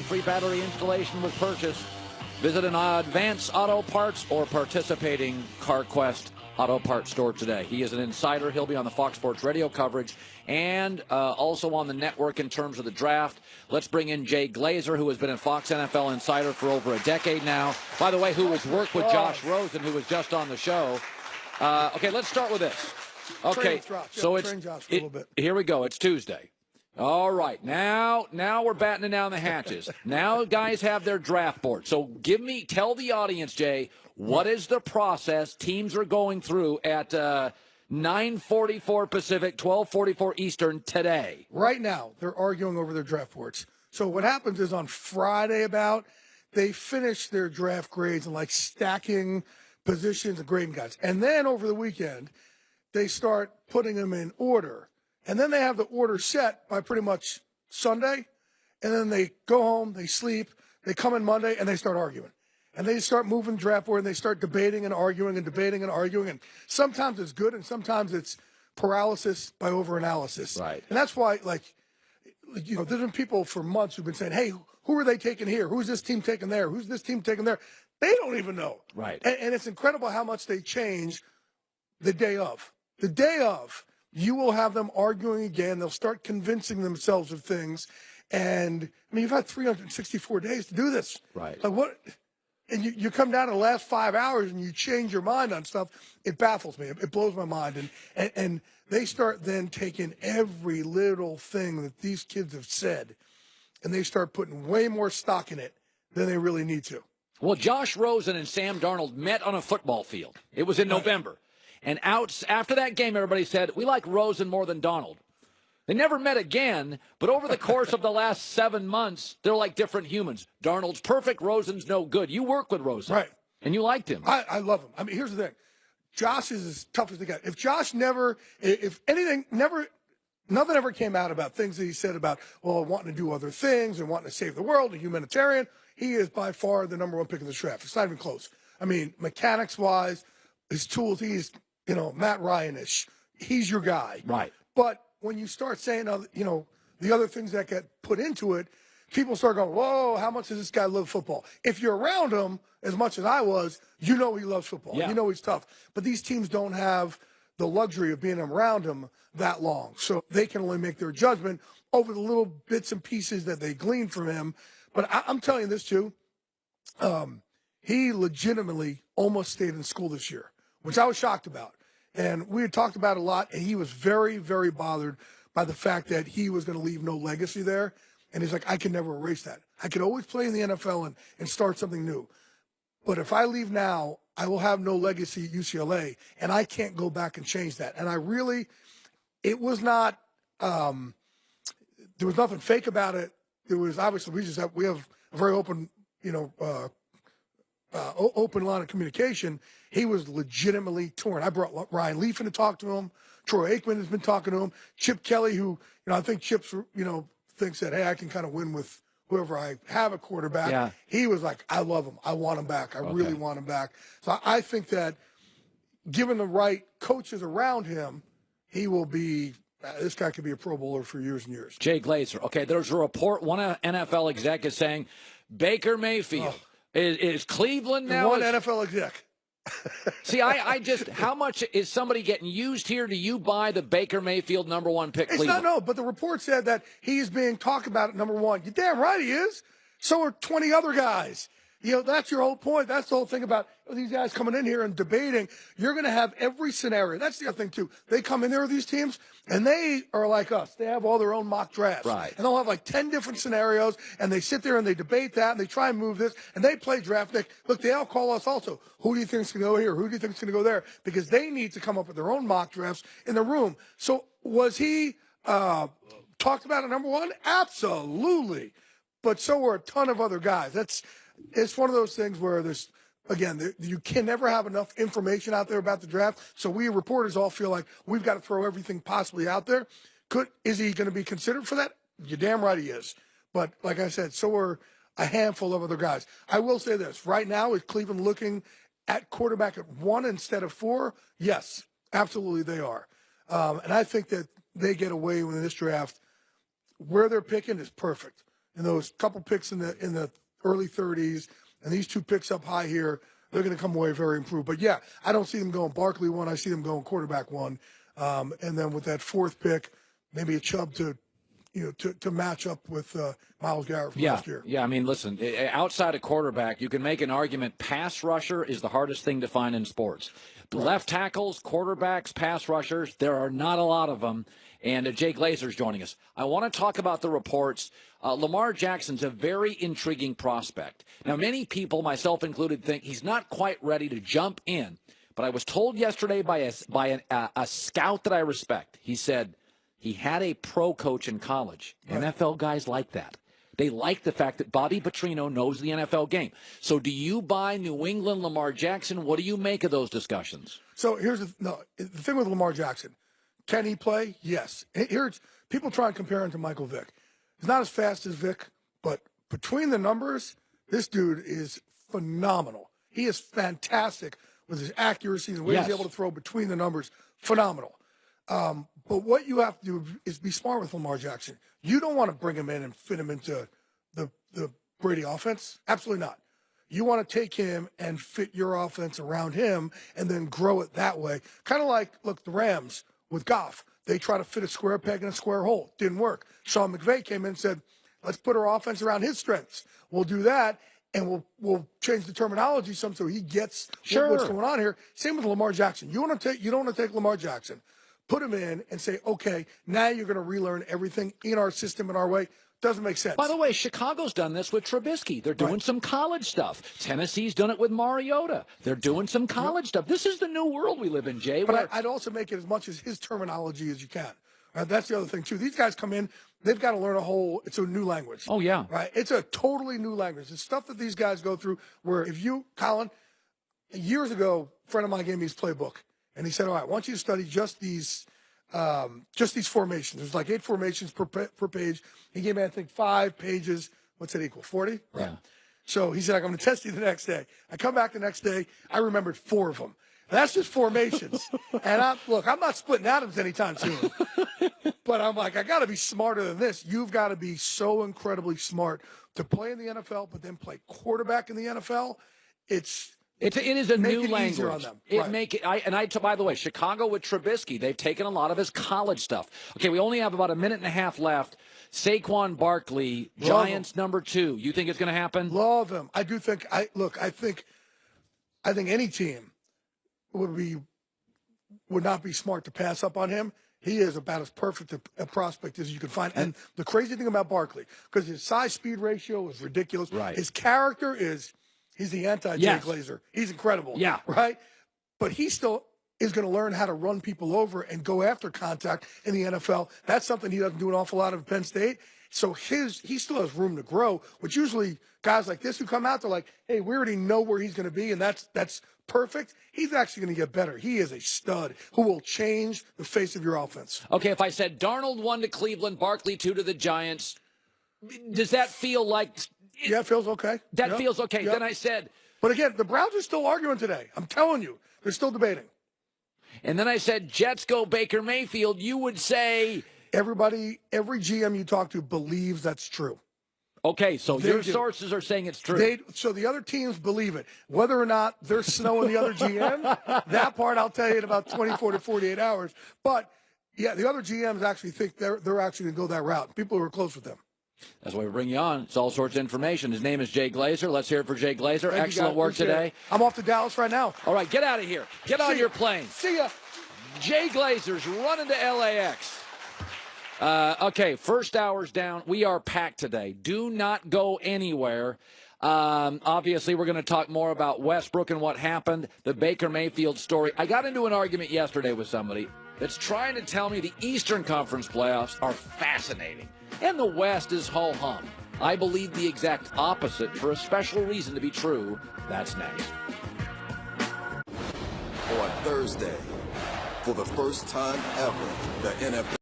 free battery installation with purchase. Visit an Advance Auto Parts or participating CarQuest Auto Parts store today. He is an insider. He'll be on the Fox Sports radio coverage and also on the network in terms of the draft. Let's bring in Jay Glazer, who has been a Fox NFL insider for over a decade now. By the way, who has worked with Josh Rosen, who was just on the show. Okay, let's start with this. Okay, so here we go. It's Tuesday. All right, now we're battening down the hatches. Now guys have their draft board. So tell the audience, Jay, what is the process teams are going through at 9:44 Pacific, 12:44 Eastern today? Right now, they're arguing over their draft boards. So what happens is on Friday they finish their draft grades and like stacking positions and grading guys. And then over the weekend, they start putting them in order. And then they have the order set by pretty much Sunday. And then they go home, they sleep, they come in Monday, and they start arguing. And they start moving the draft board, and they start debating and arguing and debating and arguing. And sometimes it's good, and sometimes it's paralysis by overanalysis. Right. And that's why, there's been people for months who've been saying, hey, who are they taking here? Who's this team taking there? Who's this team taking there? They don't even know. Right. And it's incredible how much they change the day of. The day of. You will have them arguing again. They'll start convincing themselves of things. And, I mean, you've had 364 days to do this. Right. Like what? And you come down to the last 5 hours and you change your mind on stuff. It baffles me. It blows my mind. And they start then taking every little thing that these kids have said, and they start putting way more stock in it than they really need to. Well, Josh Rosen and Sam Darnold met on a football field. It was in November. And after that game, everybody said, we like Rosen more than Darnold. They never met again, but over the course of the last 7 months, they're like different humans. Darnold's perfect, Rosen's no good. You work with Rosen. Right. And you liked him. I love him. I mean, here's the thing. Josh is as tough as they get. If Josh nothing ever came out about things that he said about, wanting to do other things and wanting to save the world, a humanitarian, he is by far the number one pick in the draft. It's not even close. I mean, mechanics-wise, his tools, he's, Matt Ryan-ish. He's your guy. Right. But when you start saying, the other things that get put into it, people start going, whoa, how much does this guy love football? If you're around him as much as I was, he loves football. Yeah. He's tough. But these teams don't have the luxury of being around him that long. So they can only make their judgment over the little bits and pieces that they glean from him. But I'm telling you this, too. He legitimately almost stayed in school this year, which I was shocked about. And we had talked about it a lot, and he was very, very bothered by the fact that he was going to leave no legacy there. And he's like, I can never erase that. I could always play in the NFL and start something new. But if I leave now, I will have no legacy at UCLA, and I can't go back and change that. And it was not, there was nothing fake about it. There was obviously, we have a very open, open line of communication. He was legitimately torn. I brought Ryan Leaf in to talk to him. Troy Aikman has been talking to him. Chip Kelly, who, I think Chip's, thinks that, hey, I can kind of win with whoever I have a quarterback. Yeah. He was like, I love him. I want him back. I really want him back. So I think that given the right coaches around him, he will be this guy could be a Pro Bowler for years and years. Jay Glazer. Okay, there's a report. One NFL exec is saying Baker Mayfield. Is Cleveland now? One NFL exec. See, I just, how much is somebody getting used here? Do you buy the Baker Mayfield #1 pick? It's not, no, but the report said that he's being talked about at #1. You're damn right he is. So are 20 other guys. That's your whole point. That's the whole thing about these guys coming in here and debating. You're going to have every scenario. That's the other thing, too. They come in there with these teams, and they are like us. They have all their own mock drafts. Right. And they'll have like 10 different scenarios, and they sit there and they debate that, and they try and move this, and they play draft pick. Look, they all call us also. Who do you think is going to go here? Who do you think is going to go there? Because they need to come up with their own mock drafts in the room. So was he talked about at #1? Absolutely. But so were a ton of other guys. It's one of those things where you can never have enough information out there about the draft. So we reporters all feel like we've got to throw everything possibly out there. Is he going to be considered for that? You're damn right he is. But like I said, so are a handful of other guys. I will say this. Right now, is Cleveland looking at quarterback at 1 instead of 4? Yes, absolutely they are. And I think that they get away with this draft. Where they're picking is perfect. and those couple picks in the early 30s, and these 2 picks up high here, they're going to come away very improved. But yeah, I don't see them going Barkley 1. I see them going quarterback 1, and then with that 4th pick, maybe a Chubb to match up with Myles Garrett from last year. Yeah, I mean, listen, outside of quarterback, you can make an argument pass rusher is the hardest thing to find in sports. Right. Left tackles, quarterbacks, pass rushers, there are not a lot of them. And Jay Glazer's joining us. I want to talk about the reports. Lamar Jackson's a very intriguing prospect. Now, many people, myself included, think he's not quite ready to jump in. But I was told yesterday by a scout that I respect. He said he had a pro coach in college. Right. NFL guys like that. They like the fact that Bobby Petrino knows the NFL game. So do you buy New England Lamar Jackson? What do you make of those discussions? So here's the thing with Lamar Jackson. Can he play? Yes. Here's people try and compare him to Michael Vick. He's not as fast as Vick, but between the numbers, this dude is phenomenal. He is fantastic with his accuracy and the way he's able to throw between the numbers. Phenomenal. But what you have to do is be smart with Lamar Jackson. You don't want to bring him in and fit him into the Brady offense. Absolutely not. You want to take him and fit your offense around him and then grow it that way. Kind of like, look, the Rams with Goff. They try to fit a square peg in a square hole. Didn't work. Sean McVay came in and said, let's put our offense around his strengths. We'll do that, and we'll change the terminology some so he gets what's going on here. Same with Lamar Jackson. You don't want to take Lamar Jackson, put him in, and say, okay, now you're going to relearn everything in our system in our way. Doesn't make sense. By the way, Chicago's done this with Trubisky. They're doing some college stuff. Tennessee's done it with Mariota. They're doing some college stuff. This is the new world we live in, Jay. But I'd also make it as much as his terminology as you can. That's the other thing, too. These guys come in, they've got to learn it's a new language. Oh, yeah. Right? It's a totally new language. It's stuff that these guys go through where if you, Colin, years ago, a friend of mine gave me his playbook. And he said, all right, I want you to study just these formations. There's like 8 formations per page. He gave me, I think, 5 pages. What's that equal? 40? Right. Yeah. So he said, I'm going to test you the next day. I come back the next day. I remembered 4 of them. That's just formations. And I'm not splitting atoms anytime soon. But I'm like, I got to be smarter than this. You've got to be so incredibly smart to play in the NFL, but then play quarterback in the NFL. It is a new language. On them. By the way, Chicago with Trubisky, they've taken a lot of his college stuff. Okay, we only have about a minute and a half left. Saquon Barkley, Giants number 2. You think it's going to happen? Love him. I do think. I think any team would not be smart to pass up on him. He is about as perfect a prospect as you can find. And the crazy thing about Barkley, because his size-speed ratio is ridiculous. Right. His character is. He's the anti-Jay Glazer. He's incredible. Yeah. Right? But he still is going to learn how to run people over and go after contact in the NFL. That's something he doesn't do an awful lot of at Penn State. So he still has room to grow, which usually guys like this who come out, they're like, hey, we already know where he's going to be, and that's perfect. He's actually going to get better. He is a stud who will change the face of your offense. Okay, if I said Darnold 1 to Cleveland, Barkley 2 to the Giants, does that feel like... Yeah, it feels okay. That feels okay. Yep. Then I said... But again, the Browns are still arguing today. I'm telling you. They're still debating. And then I said, Jets go Baker Mayfield. You would say... Every GM you talk to believes that's true. Okay, so your sources are saying it's true. So the other teams believe it. Whether or not they're snowing the other GM, that part I'll tell you in about 24 to 48 hours. But, yeah, the other GMs actually think they're actually going to go that route. People who are close with them. That's why we bring you on. It's all sorts of information. His name is Jay Glazer. Let's hear it for Jay Glazer. Excellent work today. I'm off to Dallas right now. All right, get out of here. Get on your plane. See ya. Jay Glazer's running to LAX. Okay, first hour's down. We are packed today. Do not go anywhere. Obviously, we're going to talk more about Westbrook and what happened, the Baker Mayfield story. I got into an argument yesterday with somebody that's trying to tell me the Eastern Conference playoffs are fascinating and the West is ho-hum. I believe the exact opposite for a special reason to be true. That's next. On Thursday, for the first time ever, the NFL